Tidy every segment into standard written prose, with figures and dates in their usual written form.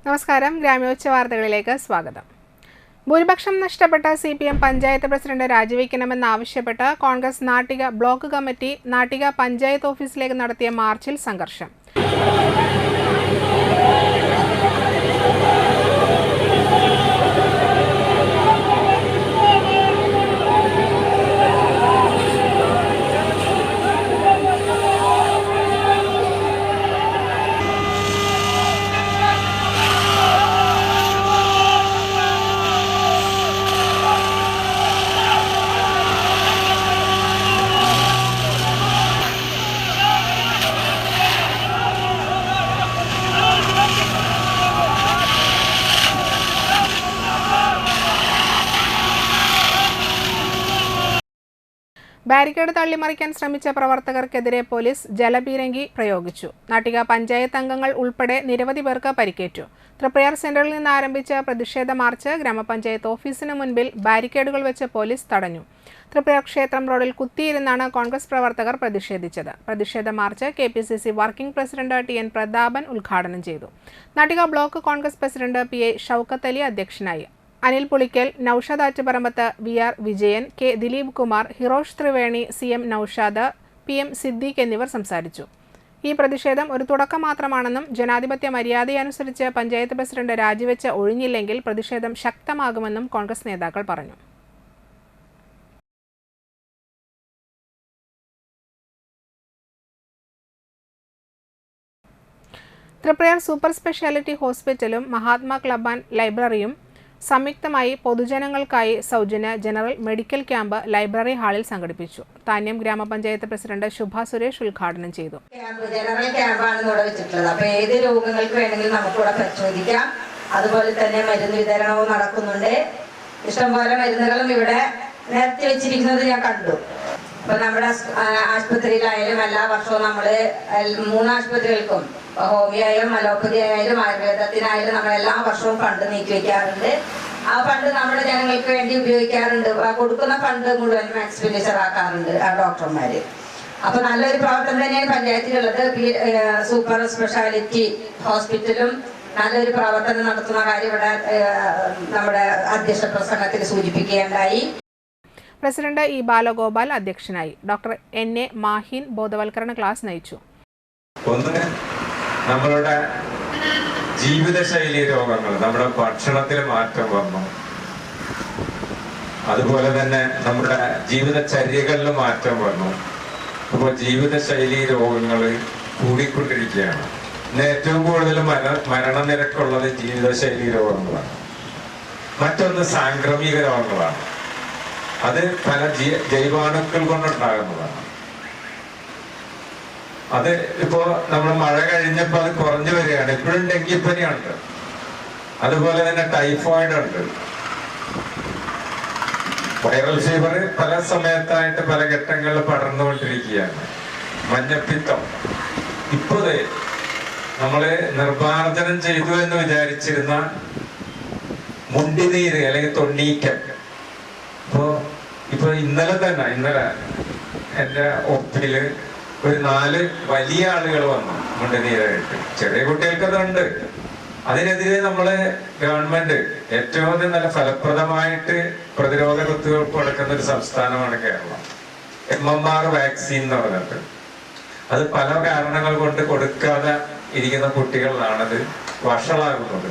നമസ്കാരം. ഗ്രാമോച്ച വാർത്തകളിലേക്ക് സ്വാഗതം. ഭൂരിപക്ഷം നഷ്ടപ്പെട്ട CPM പഞ്ചായത്ത് പ്രസിഡന്റ് രാജിവെക്കണമെന്നാവശ്യപ്പെട്ട് കോൺഗ്രസ് നാട്ടിക ബ്ലോക്ക് കമ്മിറ്റി നാട്ടിക പഞ്ചായത്ത് ഓഫീസിലേക്ക് നടത്തിയ മാർച്ചിൽ സംഘർഷം. ബാരിക്കേഡ് തള്ളിമറിക്കാൻ ശ്രമിച്ച പ്രവർത്തകർക്കെതിരെ പോലീസ് ജലപീരങ്കി പ്രയോഗിച്ചു. നാട്ടിക പഞ്ചായത്ത് അംഗങ്ങൾ ഉൾപ്പെടെ നിരവധി പേർക്ക് പരിക്കേറ്റു. തൃപ്രയാർ സെന്ററിൽ നിന്ന് ആരംഭിച്ച പ്രതിഷേധ മാർച്ച് ഗ്രാമപഞ്ചായത്ത് ഓഫീസിന് മുൻപിൽ ബാരിക്കേഡുകൾ വെച്ച് പോലീസ് തടഞ്ഞു. തൃപ്രയാർ ക്ഷേത്രം റോഡിൽ കുത്തിയിരുന്നാണ് കോൺഗ്രസ് പ്രവർത്തകർ പ്രതിഷേധിച്ചത്. പ്രതിഷേധ March KPCC working president TN Prathapan ഉദ്ഘാടനം ചെയ്തു. Nattika block Congress president PI Shoukath Ali അധ്യക്ഷനായി. Anil Pulikkal, Naushad Attuparambath, VR Vijayan, K Dileep Kumar, Hirosh Triveni, CM Naushad, PM Siddique എന്നിവർ സംസാരിച്ചു. ഈ പ്രതിഷേധം ഒരു തുടക്കം മാത്രമാണെന്നും ജനാധിപത്യ മര്യാദയനുസരിച്ച് പഞ്ചായത്ത് പ്രസിഡന്റ് രാജിവെച്ച് ഒഴിഞ്ഞില്ലെങ്കിൽ പ്രതിഷേധം ശക്തമാകുമെന്നും കോൺഗ്രസ് നേതാക്കൾ പറഞ്ഞു. തൃപ്രയാർ സൂപ്പർ സ്പെഷ്യാലിറ്റി ഹോസ്പിറ്റലും മഹാത്മാ ക്ലബ് ആൻഡ് ലൈബ്രറിയും സംയുക്തമായി പൊതുജനങ്ങൾക്കായി സൗജന്യ ജനറൽ മെഡിക്കൽ ക്യാമ്പ് ലൈബ്രറി ഹാളിൽ സംഘടിപ്പിച്ചു. താന്യം ഗ്രാമപഞ്ചായത്ത് പ്രസിഡന്റ് ശുഭ സുരേഷ് ഉദ്ഘാടനം ചെയ്തു. ജനറൽ ക്യാമ്പാണ് ഇവിടെ വെച്ചിട്ടുള്ളത്. അപ്പൊ ഏത് രോഗങ്ങൾക്ക് വേണമെങ്കിലും നമുക്കിവിടെ പരിശോധിക്കാം. അതുപോലെ തന്നെ മരുന്ന് വിതരണവും നടക്കുന്നുണ്ട്. ഇഷ്ടംപോലെ മരുന്നുകളും ഇവിടെ നിരത്തി വെച്ചിരിക്കുന്നത് ഞാൻ കണ്ടു. അപ്പൊ നമ്മുടെ ആശുപത്രിയിലായാലും എല്ലാ വർഷവും നമ്മള് 3 ആശുപത്രികൾക്കും ഹോമിയോ ആയാലും അലോപ്പതി ആയാലും ആയുർവേദത്തിനായാലും നമ്മൾ എല്ലാ വർഷവും ഫണ്ട് നീക്കി വെക്കാറുണ്ട്. ആ ഫണ്ട് നമ്മുടെ ജനങ്ങൾക്ക് വേണ്ടി ഉപയോഗിക്കാറുണ്ട്. കൊടുക്കുന്ന ഫണ്ട് മുഴുവൻ എക്സ്പെൻഡിച്ചർ ആക്കാറുണ്ട് ആ ഡോക്ടർമാര്. അപ്പൊ നല്ലൊരു പ്രവർത്തനം തന്നെയാണ് പഞ്ചായത്തിലുള്ളത്. സൂപ്പർ സ്പെഷ്യാലിറ്റി ഹോസ്പിറ്റലും നല്ലൊരു പ്രവർത്തനം നടത്തുന്ന കാര്യം ഇവിടെ നമ്മുടെ അധ്യക്ഷ പ്രസംഗത്തിൽ സൂചിപ്പിക്കുകയുണ്ടായി. പ്രസിഡന്റ് E ബാലഗോപാൽ അധ്യക്ഷനായി. ഡോക്ടർ NA മാഹിൻ ബോധവൽക്കരണ ക്ലാസ് നയിച്ചു. നമ്മളുടെ ജീവിതശൈലി രോഗങ്ങൾ, നമ്മുടെ ഭക്ഷണത്തിൽ മാറ്റം വന്നു. അതുപോലെ തന്നെ നമ്മുടെ ജീവിതചര്യകളിൽ മാറ്റം വന്നു. അപ്പോൾ ജീവിതശൈലി രോഗങ്ങൾ കൂടിക്കൊണ്ടിരിക്കുകയാണ്. ഇന്ന് ഏറ്റവും കൂടുതൽ മരണനിരക്കുള്ളത് ജീവിതശൈലി രോഗങ്ങളാണ്. മറ്റൊന്ന് സാംക്രമിക രോഗങ്ങളാണ്. അത് പല ജൈവാണുക്കൾ കൊണ്ടുണ്ടാകുന്നതാണ്. അത് ഇപ്പോ നമ്മൾ മഴ കഴിഞ്ഞപ്പോൾ അത് കുറഞ്ഞു വരികയാണ്. ഇപ്പോഴും ഡെങ്കിപ്പനിയുണ്ട്, അതുപോലെ തന്നെ ടൈഫോയിഡ് ഉണ്ട്, വൈറൽ ഫീവർ പല സമയത്തായിട്ട് പല ഘട്ടങ്ങളിൽ പടർന്നുകൊണ്ടിരിക്കുകയാണ്. മഞ്ഞപ്പിത്തം ഇപ്പോൾ നമ്മള് നിർമ്മാർജ്ജനം ചെയ്തു എന്ന് വിചാരിച്ചിരുന്ന മുണ്ടിനീര് അല്ലെങ്കിൽ തൊണ്ണീക്കം ഇപ്പൊ ഇന്നലെ എന്റെ ഒപ്പില് ഒരു 4 വലിയ ആളുകൾ വന്നു മുണ്ടുനീരായിട്ട്. ചെറിയ കുട്ടികൾക്കതുണ്ട്. അതിനെതിരെ നമ്മള് ഗവൺമെന്റ് ഏറ്റവും നല്ല ഫലപ്രദമായിട്ട് പ്രതിരോധ കുത്തിവയ്പ്പ് കൊടുക്കുന്ന ഒരു സംസ്ഥാനമാണ് കേരളം. MMR വാക്സിൻ എന്ന് പറഞ്ഞിട്ട് അത് പല കാരണങ്ങൾ കൊണ്ട് കൊടുക്കാതെ ഇരിക്കുന്ന കുട്ടികളിലാണത് വഷളാകുന്നത്.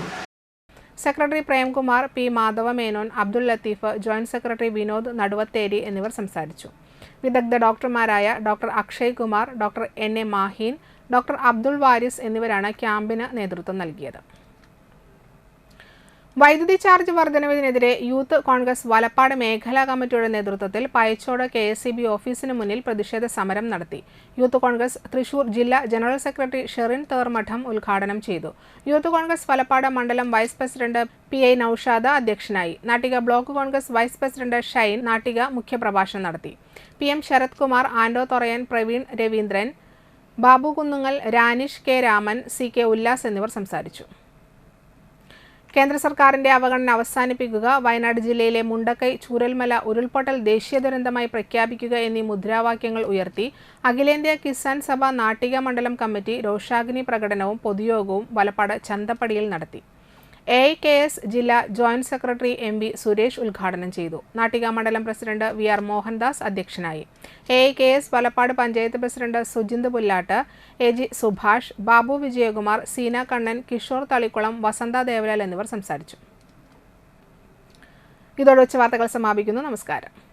Secretary Premkumar, P Madhava Menon, Abdul Latheef, joint secretary Vinod Naduvatheri എന്നിവർ സംസാരിച്ചു. വിദഗ്ധ ഡോക്ടർമാരായ doctor Akshay Kumar, doctor NA Maheen, doctor Abdul Waris എന്നിവരാണ് ക്യാമ്പിന് നേതൃത്വം നൽകിയത്. വൈദ്യുതി ചാർജ് വർധനവിനെതിരെ യൂത്ത് കോൺഗ്രസ് വലപ്പാട് മേഖലാ കമ്മിറ്റിയുടെ നേതൃത്വത്തിൽ പയച്ചോട് KSEB ഓഫീസിന് മുന്നിൽ പ്രതിഷേധ സമരം നടത്തി. യൂത്ത് കോൺഗ്രസ് തൃശൂർ ജില്ലാ ജനറൽ സെക്രട്ടറി ഷെറിൻ തേർമഠം ഉദ്ഘാടനം ചെയ്തു. യൂത്ത് കോൺഗ്രസ് വലപ്പാട് മണ്ഡലം വൈസ് പ്രസിഡന്റ് PI നൌഷാദ് അധ്യക്ഷനായി. Nattika block Congress vice president Shine Nattika മുഖ്യപ്രഭാഷണം നടത്തി. PM ശരത് കുമാർ, ആൻഡോ തൊറയൻ, പ്രവീൺ രവീന്ദ്രൻ, ബാബു കുന്നുങ്ങൽ, രാനിഷ് K രാമൻ, CK ഉല്ലാസ് എന്നിവർ സംസാരിച്ചു. കേന്ദ്ര സർക്കാരിന്റെ അവഗണന അവസാനിപ്പിക്കുക, വയനാട് ജില്ലയിലെ മുണ്ടക്കൈ ചൂരൽമല ഉരുൾപൊട്ടൽ ദേശീയ ദുരന്തമായി പ്രഖ്യാപിക്കുക എന്നീ മുദ്രാവാക്യങ്ങൾ ഉയർത്തി അഖിലേന്ത്യാ കിസാൻ സഭ നാട്ടിക മണ്ഡലം കമ്മിറ്റി രോഷാഗ്നി പ്രകടനവും പൊതുയോഗവും വലപ്പാട് ചന്തപ്പടിയിൽ നടത്തി. AIKS ജില്ലാ ജോയിന്റ് സെക്രട്ടറി MV സുരേഷ് ഉദ്ഘാടനം ചെയ്തു. നാട്ടിക മണ്ഡലം പ്രസിഡന്റ് VR മോഹൻദാസ് അധ്യക്ഷനായി. AIKS Valappad panchayat president Sujinth Pullattu, AG Subhash, Babu Vijayakumar, Seena Kannan, Kishore Thalikulam, Vasantha Devalal എന്നിവർ സംസാരിച്ചു. ഇതോടെ വാർത്തകൾ സമാപിക്കുന്നു. നമസ്കാരം.